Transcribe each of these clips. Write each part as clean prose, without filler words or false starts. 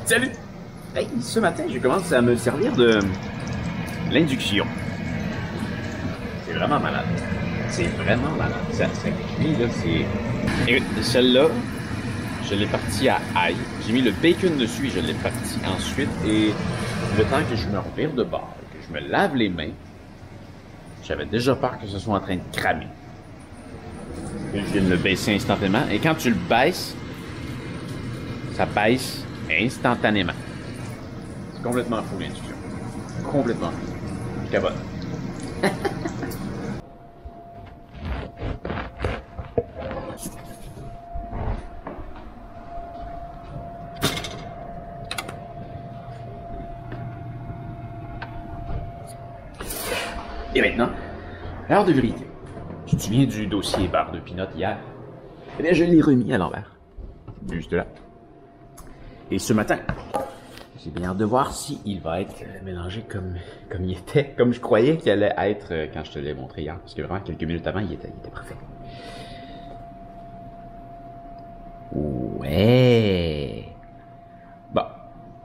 Salut! Hey, ce matin, j'ai commencé à me servir de l'induction. C'est vraiment malade. C'est vraiment malade. Ça cuit, là, c'est... Écoute, celle-là, je l'ai partie à ail. J'ai mis le bacon dessus et je l'ai parti ensuite. Et le temps que je me revire de bord, que je me lave les mains, j'avais déjà peur que ce soit en train de cramer. Je viens de le baisser instantanément. Et quand tu le baisses, ça baisse instantanément. C'est complètement fou l'induction. Complètement fou. Je capote. Et maintenant, l'heure de vérité. Tu te souviens du dossier beurre de pinot hier? Eh bien, je l'ai remis à l'envers. Juste là. Et ce matin, j'ai bien hâte de voir s'il va être mélangé comme il était, comme je croyais qu'il allait être quand je te l'ai montré hier. Parce que vraiment, quelques minutes avant, il était parfait. Ouais! Bon,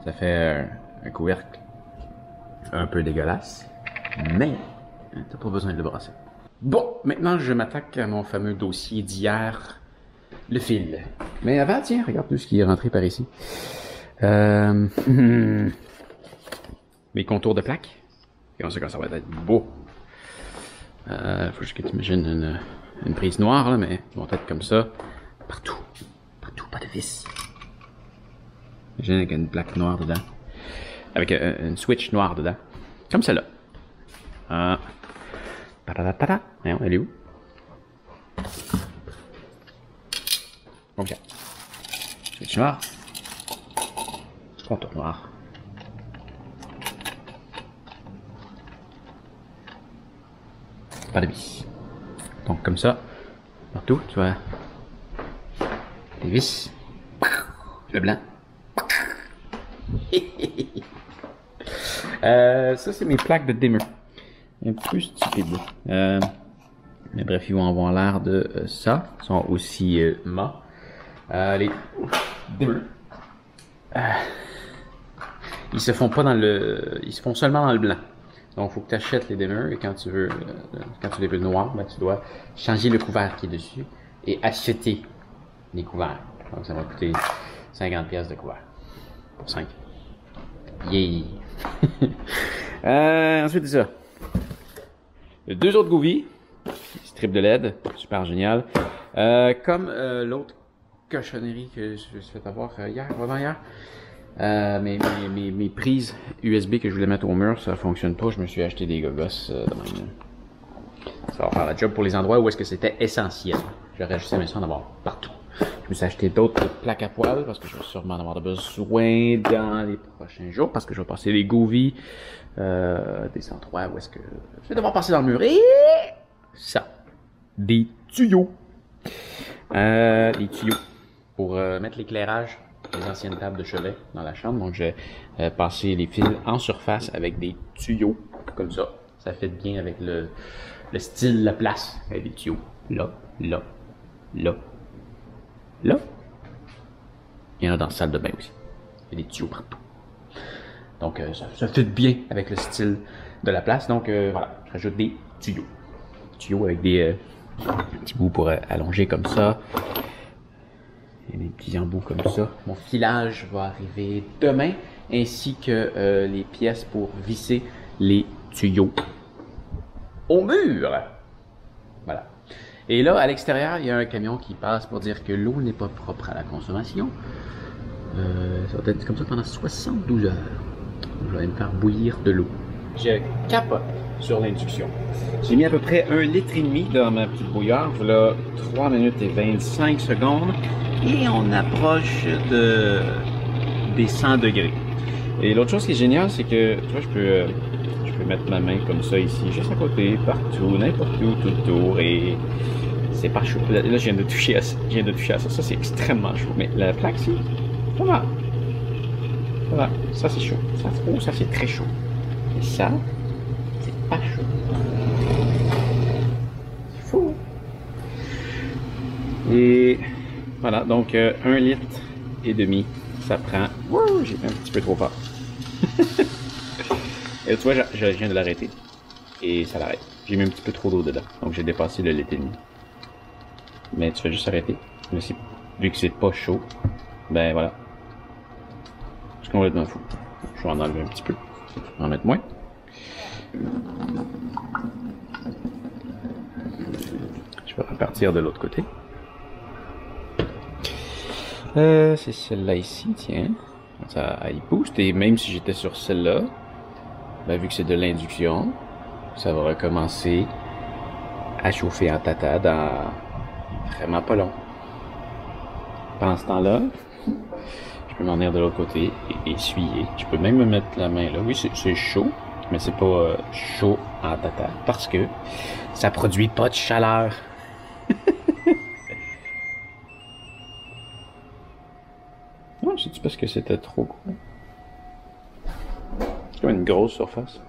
ça fait un couvercle un peu dégueulasse, mais t'as pas besoin de le brasser. Bon, maintenant je m'attaque à mon fameux dossier d'hier, le fil. Mais avant, tiens, regarde tout ce qui est rentré par ici. Mes contours de plaques. Comment ça va être beau. Faut juste que tu imagines une prise noire, là, mais ils vont être comme ça. Partout. Partout, pas de vis. Imagine avec une plaque noire dedans. Avec une switch noire dedans. Comme celle-là. Voyons, elle est où? Ok. Switch noir. Contour noir. Pas de vis. Donc comme ça, partout, tu vois. Les vis. Le blanc. Ça, c'est mes plaques de dimmer. Un peu stupide. Mais bref, ils vont avoir l'air de ça. Ils sont aussi mat. Les dimmer. Ils se font pas dans le... Ils se font seulement dans le blanc. Donc, il faut que tu achètes les dimmers et quand tu veux le noir, ben, tu dois changer le couvert qui est dessus et acheter les couverts. Donc, ça va coûter 50 pièces de couvert. Pour 5. Yeah! Ensuite, c'est ça. Deux autres Goovy. Strip de LED. Super génial. Comme l'autre cochonnerie que je me suis fait avoir hier, avant-hier. Mes prises USB que je voulais mettre au mur, ça fonctionne pas. Je me suis acheté des gogos de même. Ça va faire la job pour les endroits où est-ce que c'était essentiel. J'aurais juste aimé ça en avoir partout. Je me suis acheté d'autres plaques à poêle parce que je vais sûrement en avoir besoin dans les prochains jours parce que je vais passer les Goovy des endroits où est-ce que je vais devoir passer dans le mur. Et ça, des tuyaux. Des tuyaux pour mettre l'éclairage des anciennes tables de chevet dans la chambre. Donc, j'ai passé les fils en surface avec des tuyaux comme ça. Ça fait bien avec le style, la place. Avec des tuyaux là, là, là, là. Il y en a dans la salle de bain aussi. Il y a des tuyaux partout. Donc, ça fit bien avec le style de la place. Donc, voilà, je rajoute des tuyaux. Tuyaux avec des petits bouts pour allonger comme ça. Et des petits embouts comme ça. Mon filage va arriver demain, ainsi que les pièces pour visser les tuyaux au mur. Voilà. Et là, à l'extérieur, il y a un camion qui passe pour dire que l'eau n'est pas propre à la consommation. Ça va être comme ça pendant 72 heures. Je vais me faire bouillir de l'eau. Je capote sur l'induction. J'ai mis à peu près 1,5 litre dans ma petite bouilloire. Voilà 3 minutes et 25 secondes. Et on approche des 100 degrés. Et l'autre chose qui est géniale, c'est que, tu vois, je peux mettre ma main comme ça ici, juste à côté, partout, n'importe où, tout autour, et c'est pas chaud. Là, je viens de toucher à ça. Ça, c'est extrêmement chaud. Mais la plaque, c'est pas mal. Voilà, ça c'est chaud. Ça c'est très chaud. Et ça, c'est pas chaud. C'est fou. Et voilà, donc 1,5 litre, ça prend Wouh, j'ai fait un petit peu trop fort. Et tu vois, je viens de l'arrêter. Et ça l'arrête. J'ai mis un petit peu trop d'eau dedans. Donc j'ai dépassé le litre et demi. Mais tu fais juste arrêter. Mais vu que c'est pas chaud, ben voilà. C'est complètement fou. Je vais en enlever un petit peu. En mettre moins. Je vais repartir de l'autre côté. C'est celle-là ici, tiens. Ça y booste. Et même si j'étais sur celle-là, ben, vu que c'est de l'induction, ça va recommencer à chauffer en tata dans vraiment pas long. Pendant ce temps-là, je peux m'en venir de l'autre côté et essuyer. Je peux même me mettre la main là. Oui, c'est chaud, mais c'est pas chaud en tata parce que ça produit pas de chaleur. Non, c'est-tu parce que c'était trop gros? C'est comme une grosse surface.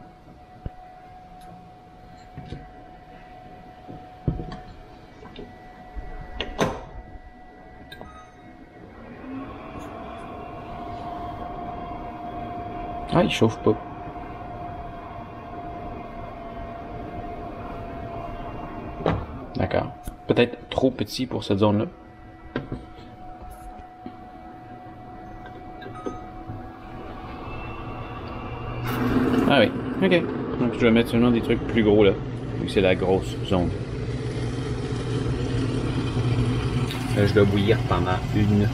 Ah, il chauffe pas. D'accord. Peut-être trop petit pour cette zone-là. Ah oui, ok. Donc je dois mettre seulement des trucs plus gros là, vu que c'est la grosse zone. Là, je dois bouillir pendant 1 minute.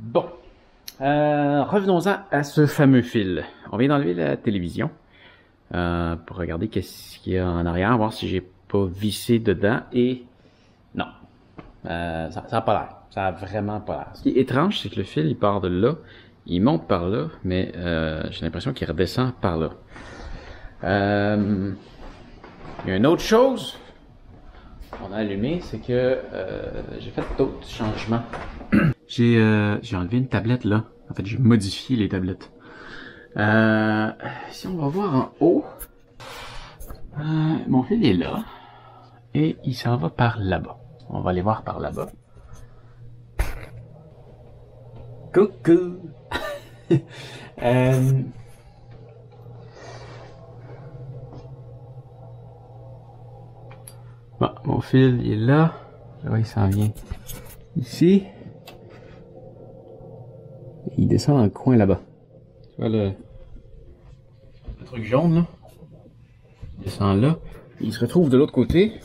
Bon. Revenons-en à ce fameux fil. On vient d'enlever la télévision pour regarder qu'est-ce qu'il y a en arrière, voir si j'ai pas vissé dedans et non. Ça a pas l'air. Ça a vraiment pas l'air. Ce qui est étrange, c'est que le fil il part de là. Il monte par là, mais j'ai l'impression qu'il redescend par là. Il y a une autre chose qu'on a allumé, c'est que j'ai fait d'autres changements. J'ai enlevé une tablette là. En fait, j'ai modifié les tablettes. Si on va voir en haut, mon fil est là et il s'en va par là-bas. On va aller voir par là-bas. Coucou! Bon, mon fil il est là. Là, il s'en vient ici. Il descend dans le coin là-bas. Tu vois le truc jaune là? Il descend là. Il se retrouve de l'autre côté.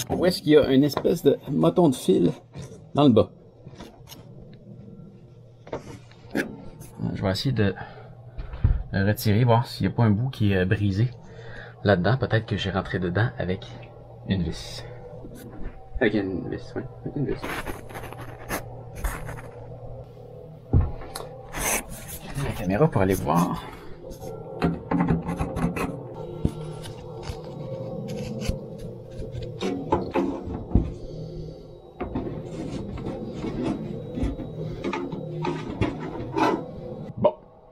Où est-ce qu'il y a une espèce de moton de fil dans le bas? Je vais essayer de le retirer, voir s'il n'y a pas un bout qui est brisé là-dedans. Peut-être que j'ai rentré dedans avec une vis. Avec une vis, oui. Avec une vis. J'ai la caméra pour aller voir.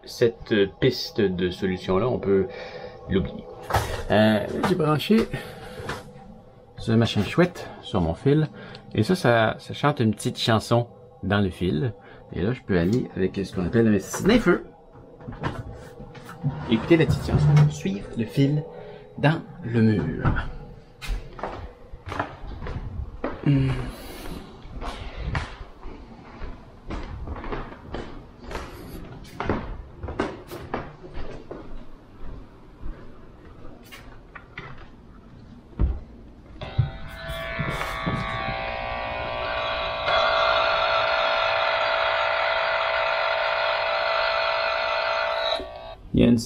Cette piste de solution-là, on peut l'oublier. J'ai branché ce machin chouette sur mon fil. Et ça chante une petite chanson dans le fil. Et là, je peux aller avec ce qu'on appelle un sniffer. Écoutez la petite chanson, suivre le fil dans le mur.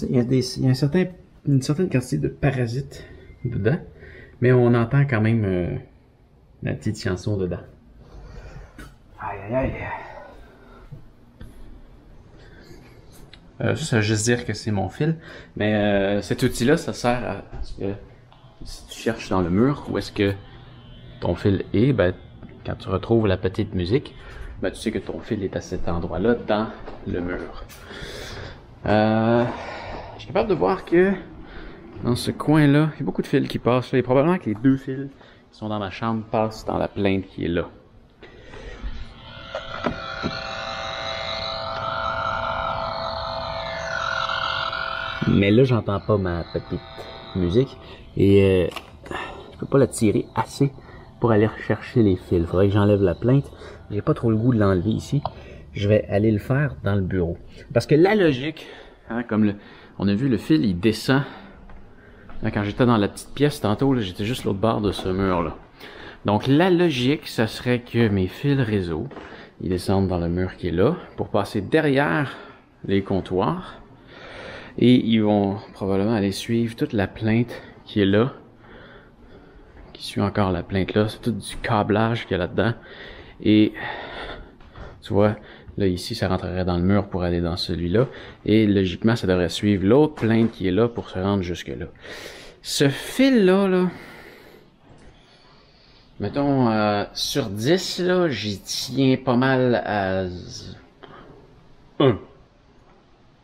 Il y a une certaine quantité de parasites dedans, mais on entend quand même la petite chanson dedans. Aïe aïe aïe. Ça veut juste dire que c'est mon fil, mais cet outil-là, ça sert à ce que si tu cherches dans le mur où est-ce que ton fil est, ben, quand tu retrouves la petite musique, ben, tu sais que ton fil est à cet endroit-là dans le mur. Je suis capable de voir que dans ce coin-là, il y a beaucoup de fils qui passent là, et probablement que les 2 fils qui sont dans ma chambre passent dans la plainte qui est là. Mais là, j'entends pas ma petite musique. Et je peux pas la tirer assez pour aller rechercher les fils. Faudrait que j'enlève la plainte. J'ai pas trop le goût de l'enlever ici. Je vais aller le faire dans le bureau. Parce que la logique, hein, comme on a vu, le fil, il descend. Là, quand j'étais dans la petite pièce tantôt, j'étais juste l'autre bord de ce mur-là. Donc la logique, ça serait que mes fils réseau, ils descendent dans le mur qui est là, pour passer derrière les comptoirs. Et ils vont probablement aller suivre toute la plainte qui est là. Qui suit encore la plainte là. C'est tout du câblage qu'il y a là-dedans. Et tu vois, là ici, ça rentrerait dans le mur pour aller dans celui-là. Et logiquement, ça devrait suivre l'autre plainte qui est là pour se rendre jusque-là. Ce fil-là, là, mettons, sur 10, là, j'y tiens pas mal à 1.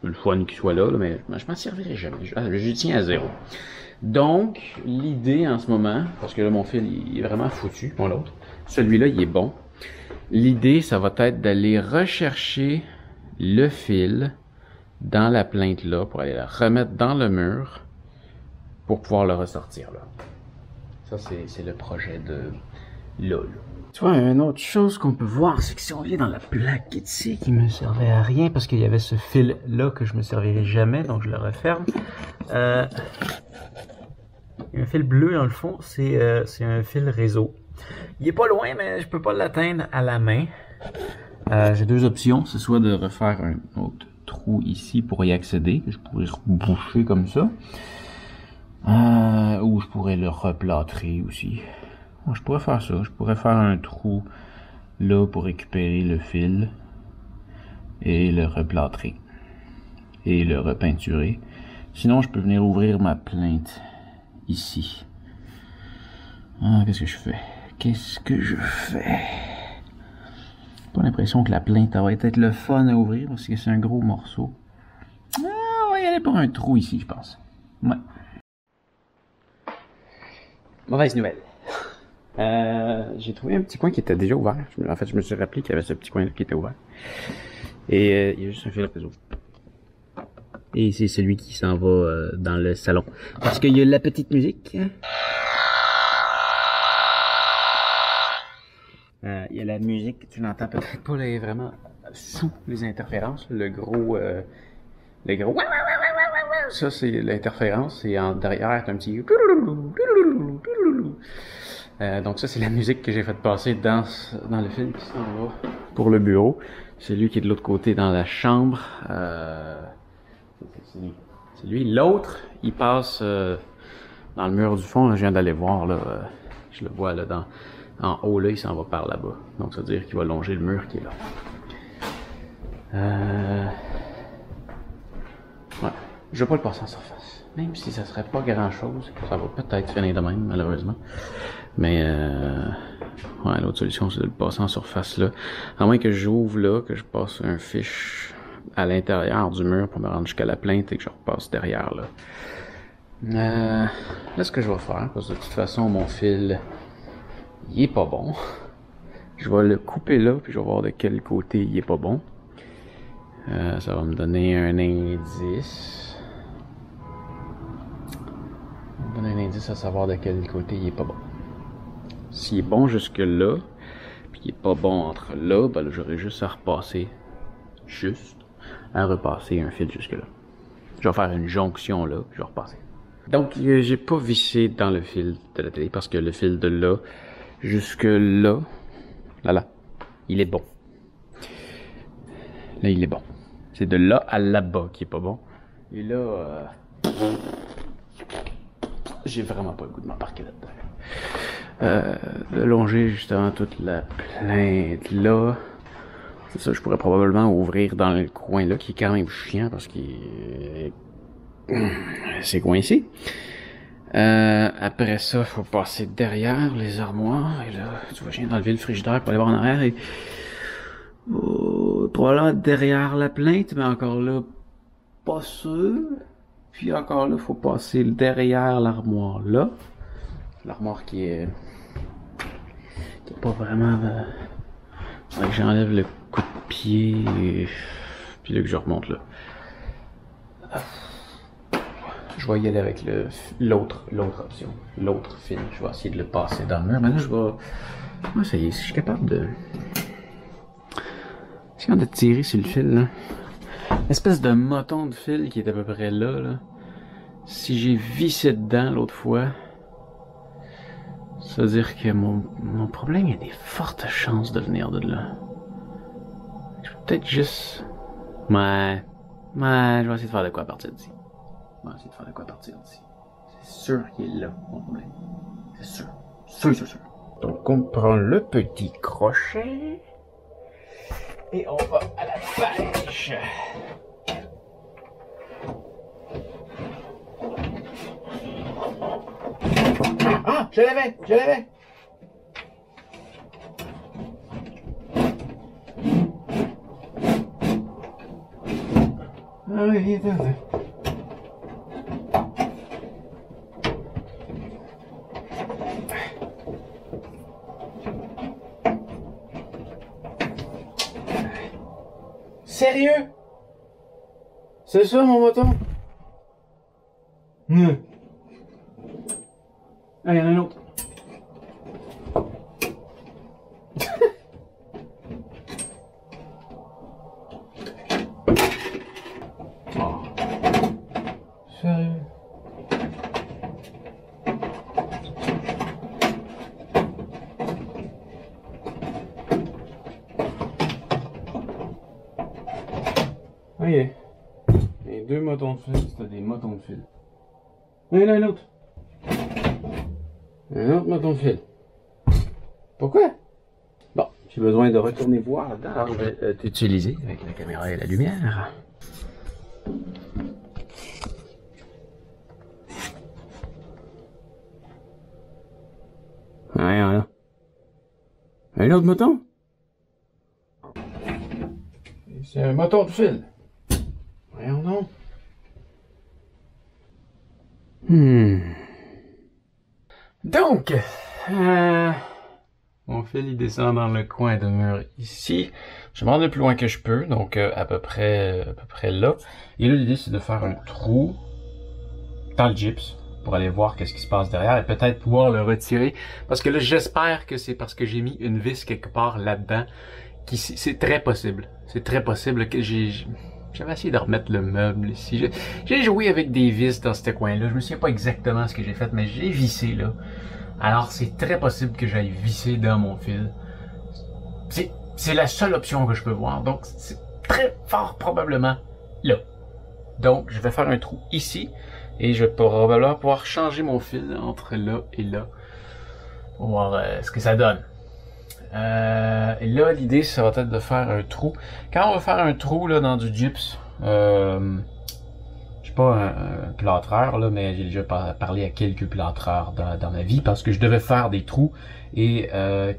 Le fun qu'il soit là, mais je m'en servirai jamais. J'y tiens à 0. Donc, l'idée en ce moment, parce que là, mon fil, il est vraiment foutu, mon l'autre. Celui-là, il est bon. L'idée, ça va être d'aller rechercher le fil dans la plainte là, pour aller la remettre dans le mur, pour pouvoir le ressortir là. Ça, c'est le projet de là. Tu vois, une autre chose qu'on peut voir, c'est que si on vient dans la plaque ici, qui me servait à rien, parce qu'il y avait ce fil-là que je me servirais jamais, donc je le referme. Il y a un fil bleu dans le fond, c'est un fil réseau. Il est pas loin, mais je peux pas l'atteindre à la main. J'ai deux options, c'est soit de refaire un autre trou ici pour y accéder, que je pourrais boucher comme ça. Ou je pourrais le replâtrer aussi. Je pourrais faire ça. Je pourrais faire un trou là pour récupérer le fil et le replâtrer et le repeinturer. Sinon, je peux venir ouvrir ma plainte ici. Qu'est-ce que je fais? Qu'est-ce que je fais? J'ai pas l'impression que la plainte va être le fun à ouvrir parce que c'est un gros morceau. On va y aller pour un trou ici, je pense. Ouais. Mauvaise nouvelle. J'ai trouvé un petit coin qui était déjà ouvert. En fait, je me suis rappelé qu'il y avait ce petit coin-là qui était ouvert. Et il y a juste un fil réseau. Et c'est celui qui s'en va dans le salon. Parce qu'il y a la petite musique. Il y a la musique, tu l'entends peut-être pas, là, elle est vraiment sous les interférences. Le gros... Ça, c'est l'interférence. Et en derrière, t'as un petit... donc ça, c'est la musique que j'ai fait passer dans le film qui s'en va pour le bureau. C'est lui qui est de l'autre côté dans la chambre. C'est lui. L'autre, il passe dans le mur du fond. Là, je viens d'aller voir. Là, je le vois là en haut. Là, il s'en va par là-bas. Donc ça veut dire qu'il va longer le mur qui est là. Ouais. Je vais pas le passer en surface. Même si ça serait pas grand-chose. Ça va peut-être finir de même, malheureusement. Mais ouais, l'autre solution, c'est de le passer en surface là. À moins que j'ouvre là, que je passe un fiche à l'intérieur du mur pour me rendre jusqu'à la plainte et que je repasse derrière là. Là, ce que je vais faire, parce que de toute façon, mon fil, il est pas bon. Je vais le couper là, puis je vais voir de quel côté il est pas bon. Ça va me donner un indice. Ça va me donner un indice à savoir de quel côté il est pas bon. S'il est bon jusque là, puis il est pas bon entre là, ben là, j'aurai juste à repasser, un fil jusque là. Je vais faire une jonction là, puis je vais repasser. Donc, j'ai pas vissé dans le fil de la télé, parce que le fil de là, jusque là, là, il est bon. Là, il est bon. C'est de là à là-bas qui est pas bon. Et là, j'ai vraiment pas le goût de m'embarquer là-dedans. De longer justement toute la plainte là. C'est ça, je pourrais probablement ouvrir dans le coin là, qui est quand même chiant parce qu'il c'est coincé. Après ça, il faut passer derrière les armoires. Et là, tu vois, je viens d'enlever le frigidaire pour aller voir en arrière. Et probablement derrière la plainte, mais encore là, pas sûr. Puis encore là, il faut passer derrière l'armoire là. L'armoire qui est pas vraiment... Faudrait que j'enlève le coup de pied et puis là que je remonte là. je vais y aller avec l'autre option. L'autre fil. Je vais essayer de le passer dans le mur. Maintenant, je vais... Ah, ça y est, si je suis capable de... Je suis capable de tirer sur le fil, là. Espèce de moton de fil qui est à peu près là. Si j'ai vissé dedans l'autre fois, ça veut dire que mon problème, il y a des fortes chances de venir de là. Je peux peut-être juste... Ouais, je vais essayer de faire de quoi à partir d'ici. C'est sûr qu'il est là, mon problème. C'est sûr. Sûr. Donc on prend le petit crochet et on va à la pêche. Ah, je l'avais. Ah oui, attends. Sérieux? C'est ça mon moton? Ah, il y en a un autre. Oh. Sérieux? Ok. Les deux motons de fil, c'était des motons de fil. Il y en a un autre. Un autre moton de fil. Pourquoi? Bon, j'ai besoin de retourner voir là-dedans. Alors, je vais t'utiliser avec la caméra et la lumière. Rien là. Un autre moton? C'est un moton de fil. Voyons donc. Donc, mon fil il descend dans le coin de mur ici. Je vais me rendre le plus loin que je peux, donc à peu près là. Et là, l'idée c'est de faire un trou dans le gyps pour aller voir qu'est-ce qui se passe derrière et peut-être pouvoir le retirer. Parce que là, j'espère que c'est parce que j'ai mis une vis quelque part là-dedans. C'est très possible. C'est très possible que j'avais essayé de remettre le meuble ici. J'ai joué avec des vis dans ce coin-là. Je me souviens pas exactement ce que j'ai fait, mais j'ai vissé là. Alors c'est très possible que j'aille visser dans mon fil. C'est la seule option que je peux voir. Donc c'est très fort probablement là. Donc je vais faire un trou ici. Et je vais probablement pouvoir changer mon fil entre là et là. Pour voir ce que ça donne. Et là, l'idée, ça va être de faire un trou. Quand on va faire un trou là dans du gyps, je suis pas un plâtreur, là, mais j'ai déjà parlé à quelques plâtreurs dans ma vie parce que je devais faire des trous. Et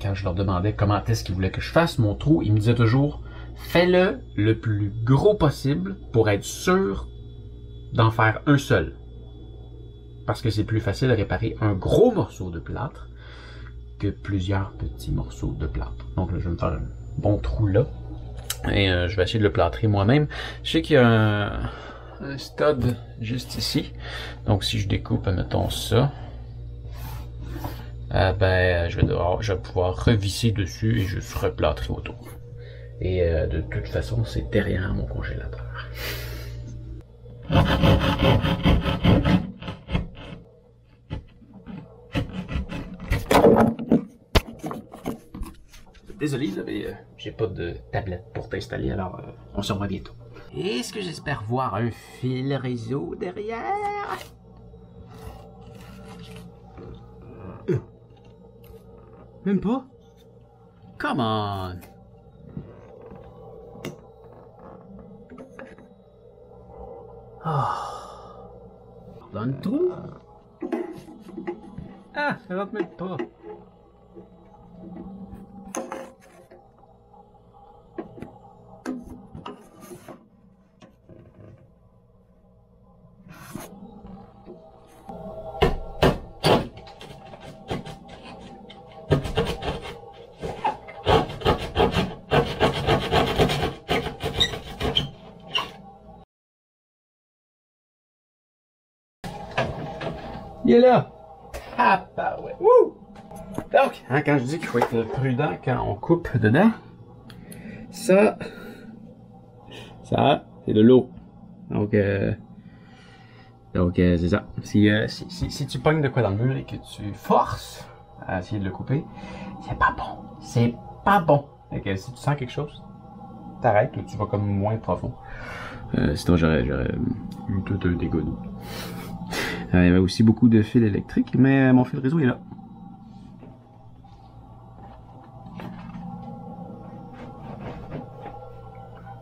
quand je leur demandais comment est-ce qu'ils voulaient que je fasse mon trou, ils me disaient toujours fais-le le plus gros possible pour être sûr d'en faire un seul. Parce que c'est plus facile de réparer un gros morceau de plâtre que plusieurs petits morceaux de plâtre. Donc là, je vais me faire un bon trou là. Et je vais essayer de le plâtrer moi-même. Je sais qu'il y a un stud juste ici. Donc si je découpe, mettons ça, je vais pouvoir revisser dessus et juste replâtrer autour. Et de toute façon, c'est derrière mon congélateur. Désolé, mais j'ai pas de tablette pour t'installer, alors on se revoit bientôt. Est-ce que j'espère voir un fil réseau derrière? Même pas? Come on! Oh. Dans le trou? Ah, ça rentre même pas. Il est là! Ah, bah ouais. Wouh! Donc, hein, quand je dis qu'il faut être prudent quand on coupe dedans, ça, c'est de l'eau. Donc, c'est ça. Si tu pognes de quoi dans le mur et que tu forces à essayer de le couper, c'est pas bon. C'est pas bon. Donc, si tu sens quelque chose, t'arrêtes ou tu vas comme moins profond. Sinon, j'aurais eu tout un dégât d'eau. Il y avait aussi beaucoup de fils électriques, mais mon fil réseau est là.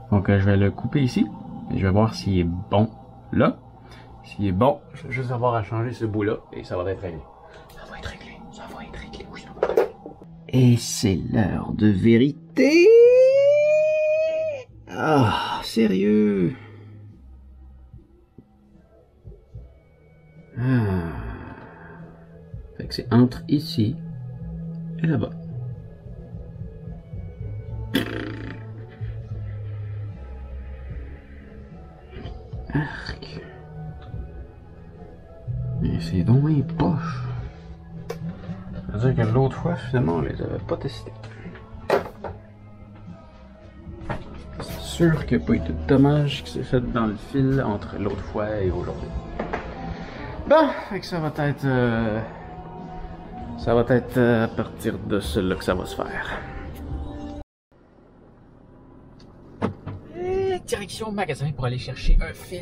Donc, je vais le couper ici. Et je vais voir s'il est bon là. S'il est bon, je vais juste avoir à changer ce bout-là et ça va être réglé. Ça va être réglé. Ça va être réglé. Oui, ça va être réglé. Et c'est l'heure de vérité. Ah, sérieux. Ah. Fait que c'est entre ici et là-bas. Arc. Mais c'est donc les poches. Ça veut dire que l'autre fois, finalement, on les avait pas testés. C'est sûr qu'il n'y a pas eu de dommage qui s'est fait dans le fil entre l'autre fois et aujourd'hui. Bon, fait que ça va être... à partir de cela que ça va se faire. Direction magasin pour aller chercher un fil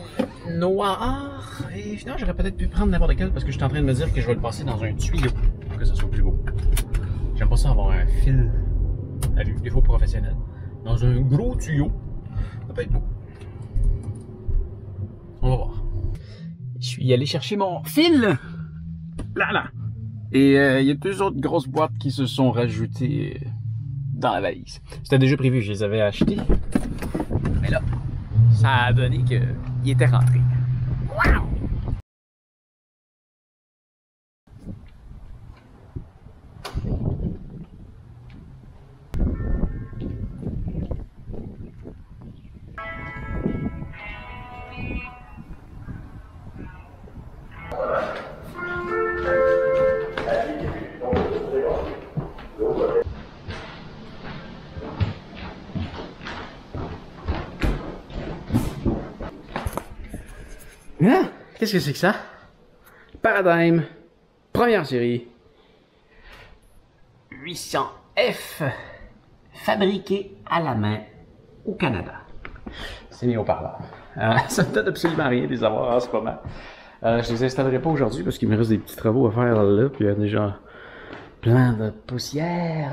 noir. Et finalement, j'aurais peut-être pu prendre n'importe quel parce que je suis en train de me dire que je vais le passer dans un tuyau pour que ça soit plus beau. J'aime pas ça avoir un fil à vue, des fois professionnel. Dans un gros tuyau, ça peut être beau. On va voir. Je suis allé chercher mon fil. Là. Et il y a deux autres grosses boîtes qui se sont rajoutées dans la valise. C'était déjà prévu, je les avais achetées. Mais là, ça a donné qu'il était rentré. Wow! Hein? Qu'est-ce que c'est que ça? Paradigm, première série, 800F, fabriqué à la main au Canada. C'est mis au parleur. Ça me donne absolument rien de les avoir en ce moment. Je les installerai pas aujourd'hui parce qu'il me reste des petits travaux à faire là, puis il y a déjà plein de poussière.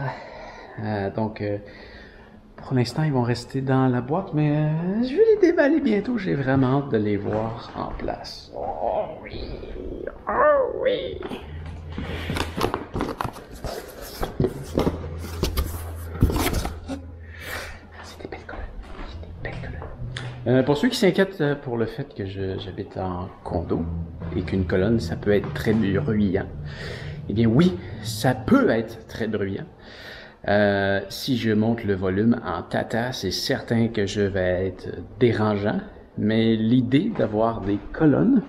Donc, pour l'instant, ils vont rester dans la boîte, mais je vais les déballer bientôt. J'ai vraiment hâte de les voir en place. Oh oui! Oh oui! C'est des belles colonnes. C'est des belles colonnes. Pour ceux qui s'inquiètent pour le fait que j'habite en condo et qu'une colonne, ça peut être très bruyant, eh bien oui, ça peut être très bruyant. Si je monte le volume en tata, c'est certain que je vais être dérangeant, mais l'idée d'avoir des colonnes,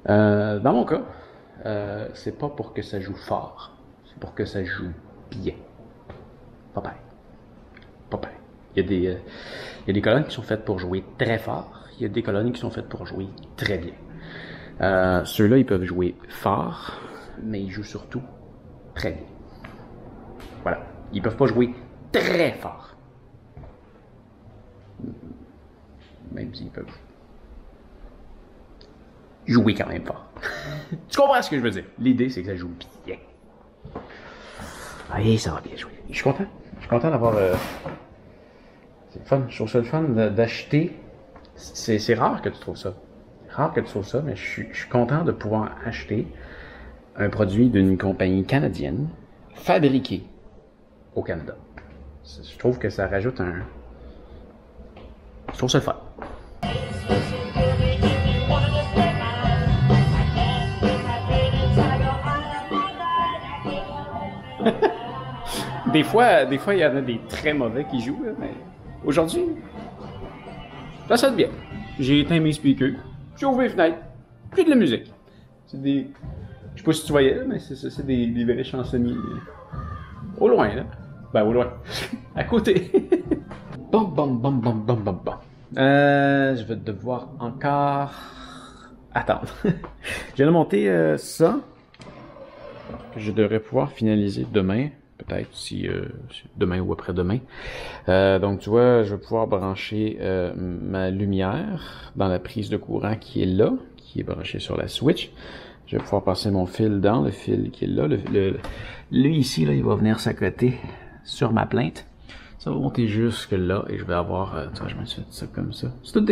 dans mon cas, c'est pas pour que ça joue fort, c'est pour que ça joue bien. Pas pareil. Pas pareil. Il y a des colonnes qui sont faites pour jouer très fort, il y a des colonnes qui sont faites pour jouer très bien. Ceux-là, ils peuvent jouer fort, mais ils jouent surtout très bien. Voilà. Ils peuvent pas jouer très fort. Même s'ils peuvent jouer quand même fort. Tu comprends ce que je veux dire? L'idée, c'est que ça joue bien. Oui, ça va bien jouer. Je suis content. Je suis content d'avoir... C'est le fun. Je trouve ça le fun d'acheter. C'est rare que tu trouves ça. C'est rare que tu trouves ça, mais je suis content de pouvoir acheter un produit d'une compagnie canadienne fabriqué au Canada. Je trouve que ça rajoute un... Je trouve ça le fun. Des fois, il y en a des très mauvais qui jouent, là, mais aujourd'hui, ça sonne bien. J'ai éteint mes speakers, j'ai ouvert les fenêtres, j'ai de la musique. C'est des sais pas si tu voyais, mais c'est ça, c'est des vrais chansonniers. Au loin, là. Ben, au loin. À côté. Bon, bon, bon, bon, bon, bon, bon. Je vais devoir encore attendre. Je viens de monter ça. Je devrais pouvoir finaliser demain. Peut-être si demain ou après-demain. Donc tu vois, je vais pouvoir brancher ma lumière dans la prise de courant qui est là, qui est branchée sur la switch. Je vais pouvoir passer mon fil dans le fil qui est là. Lui ici, là, il va venir s'accoter sur ma plainte. Ça va monter jusque là et je vais avoir, tu vois, je me suis fait ça comme ça. C'est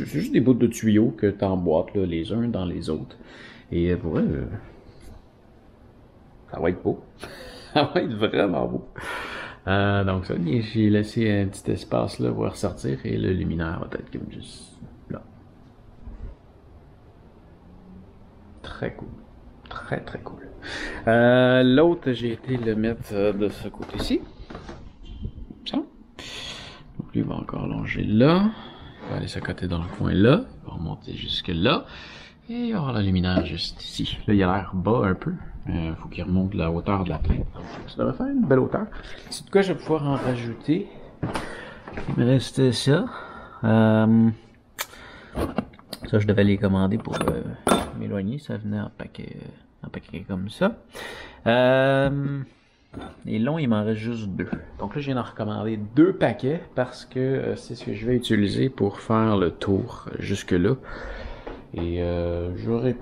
juste des bouts de tuyaux que tu emboîtes là, les uns dans les autres. Et pour vrai, ça va être beau. Ça va être vraiment beau. Donc ça, j'ai laissé un petit espace là pour ressortir et le luminaire va être comme juste là. Très cool. Très très cool. L'autre, j'ai été le mettre de ce côté-ci. Ça. Donc lui va encore longer là. Il va aller s'accoter dans le coin là. Il va remonter jusque là. Et il va y avoir la luminaire juste ici. Là, il a l'air bas un peu. Il faut qu'il remonte la hauteur de la plainte. Ça devrait faire une belle hauteur. C'est de quoi je vais pouvoir en rajouter. Il me reste ça. Ça, je devais les commander pour m'éloigner. Ça venait en paquet comme ça. Les longs, il m'en reste juste 2. Donc là, je viens d'en recommander 2 paquets parce que c'est ce que je vais utiliser pour faire le tour jusque-là. Et j'aurais...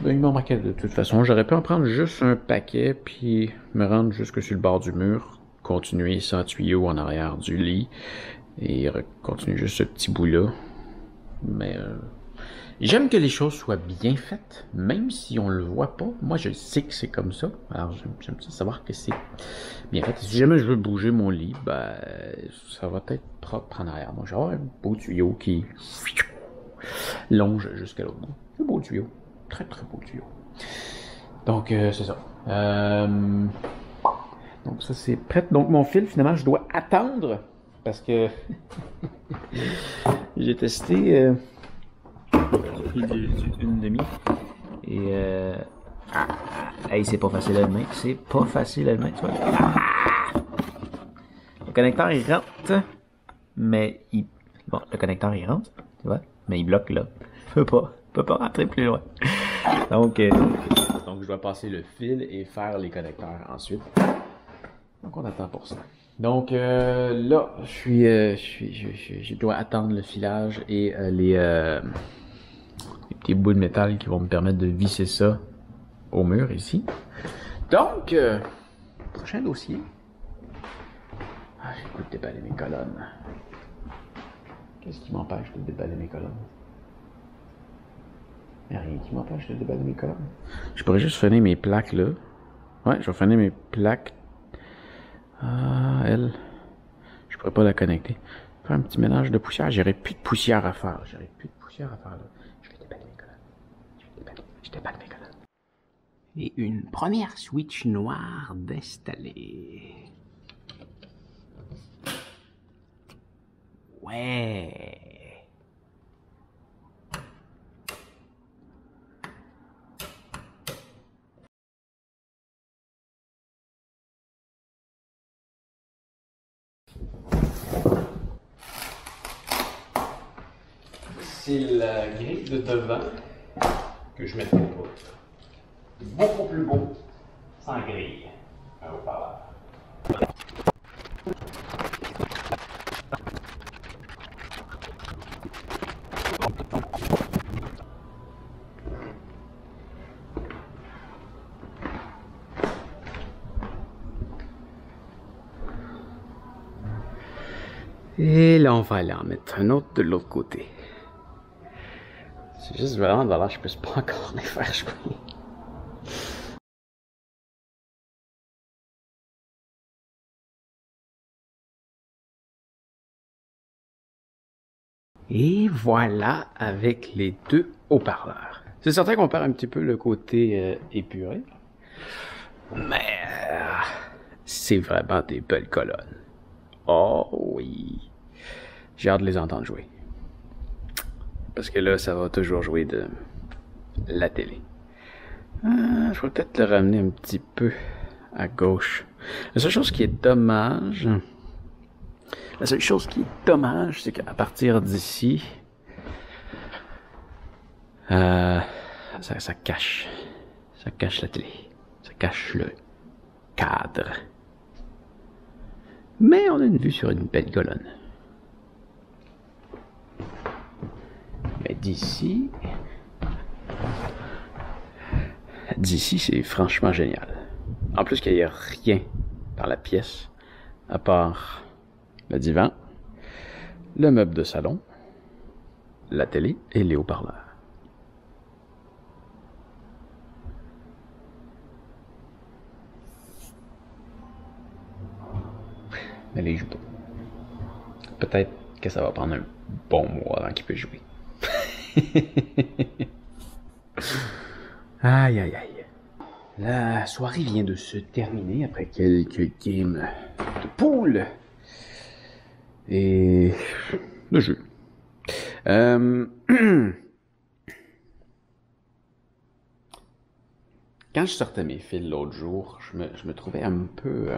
Ben, il m'en manquait de toute façon. J'aurais pu en prendre juste un paquet, puis me rendre jusque sur le bord du mur, continuer sans tuyau en arrière du lit, et continuer juste ce petit bout-là. Mais j'aime que les choses soient bien faites, même si on le voit pas. Moi, je sais que c'est comme ça. Alors, j'aime ça savoir que c'est bien fait. Si jamais je veux bouger mon lit, ben, ça va être propre en arrière. Donc, je vais avoir un beau tuyau qui longe jusqu'à l'autre bout. Un beau tuyau. Très très beau tuyau. Donc c'est ça. Donc ça c'est prêt. Donc mon fil finalement je dois attendre parce que j'ai testé une demi et hey, c'est pas facile à allumer. C'est pas facile à allumer. Tu vois. Le connecteur il rentre, mais bon le connecteur il rentre, tu vois, mais il bloque là. Il peut pas rentrer plus loin. Donc je dois passer le fil et faire les connecteurs ensuite. Donc on attend pour ça. Donc là, je dois attendre le filage et les petits bouts de métal qui vont me permettre de visser ça au mur ici. Donc, prochain dossier. Ah, j'ai le goût de déballer mes colonnes. Qu'est-ce qui m'empêche de déballer mes colonnes? Il n'y a rien qui m'empêche de déballer mes colonnes. Je pourrais juste finir mes plaques là. Ouais, je vais finir mes plaques. Ah, elle. Je pourrais pas la connecter. Faire un petit mélange de poussière. J'aurais plus de poussière à faire. Je vais déballer mes colonnes. Je déballe mes colonnes. Et une première switch noire d'installer. Ouais. C'est la grille de devant que je mettrai pas. Beaucoup plus beau sans grille. Un haut-parleur. Et là, on va aller en mettre un autre de l'autre côté. C'est juste vraiment de là, je peux pas encore les faire jouer. Et voilà avec les 2 haut-parleurs. C'est certain qu'on perd un petit peu le côté épuré. Mais c'est vraiment des belles colonnes. Oh oui. J'ai hâte de les entendre jouer. Parce que là, ça va toujours jouer de la télé. Je vais peut-être le ramener un petit peu à gauche. La seule chose qui est dommage... c'est qu'à partir d'ici... ça cache. Ça cache la télé. Ça cache le cadre. Mais on a une vue sur une belle colonne. Mais d'ici, c'est franchement génial. En plus qu'il n'y a rien dans la pièce, à part le divan, le meuble de salon, la télé et les haut-parleurs. Mais les joue pas. Peut-être que ça va prendre un bon mois avant qu'il puisse jouer. Aïe aïe aïe. La soirée vient de se terminer après quelques games de pool et de jeu. Quand je sortais mes fils l'autre jour, je me trouvais un peu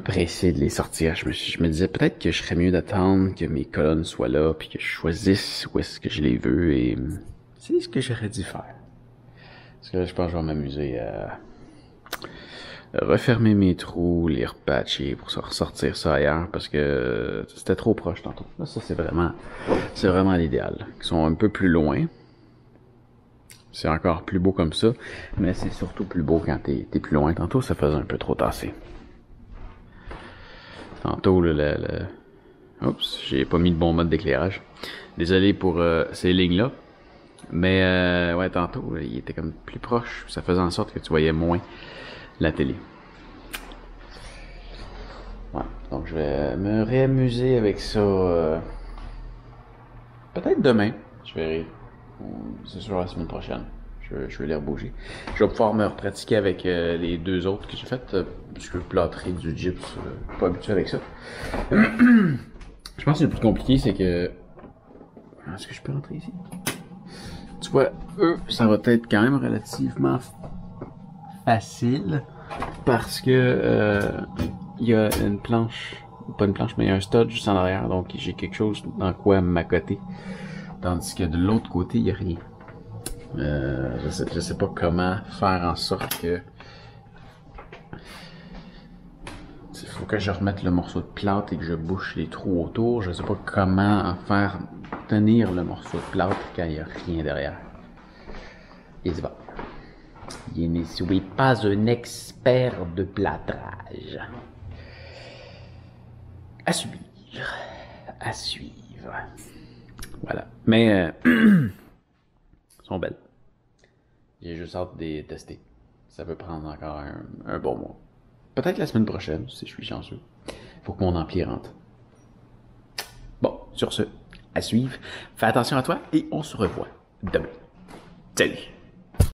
pressé de les sortir. Je me disais peut-être que je serais mieux d'attendre que mes colonnes soient là, puis que je choisisse où est-ce que je les veux, et c'est ce que j'aurais dû faire. Parce que là, je pense que je vais m'amuser à refermer mes trous, les repatcher pour ressortir ça ailleurs, parce que c'était trop proche tantôt. Là, ça, c'est vraiment l'idéal. Ils sont un peu plus loin. C'est encore plus beau comme ça, mais c'est surtout plus beau quand t'es plus loin. Tantôt, ça faisait un peu trop tassé. Tantôt, oups, j'ai pas mis le bon mode d'éclairage. Désolé pour ces lignes-là. Mais, ouais, tantôt, il était comme plus proche. Ça faisait en sorte que tu voyais moins la télé. Ouais, donc je vais me réamuser avec ça. Peut-être demain, je verrai. C'est sûr la semaine prochaine. Je vais les rebouger. Je vais pouvoir me pratiquer avec les deux autres que j'ai fait. Parce que plâtrer du gyps, pas habitué avec ça. Je pense que le plus compliqué, c'est que... Est-ce que je peux rentrer ici? Tu vois, eux, ça va être quand même relativement facile. Parce que il y a une planche, pas une planche, mais il y a un stud juste en arrière. Donc j'ai quelque chose dans quoi m'accoter. Tandis que de l'autre côté, il n'y a rien. Je sais pas comment faire en sorte que... Il faut que je remette le morceau de plâtre et que je bouche les trous autour. Je sais pas comment faire tenir le morceau de plâtre quand il n'y a rien derrière. Et c'est bon. Je ne suis pas un expert de plâtrage. À suivre. À suivre. Voilà. Mais... sont belles. J'ai juste hâte de les tester. Ça peut prendre encore un bon mois. Peut-être la semaine prochaine, si je suis chanceux. Faut que mon ampli rentre. Bon, sur ce, à suivre. Fais attention à toi et on se revoit demain. Salut!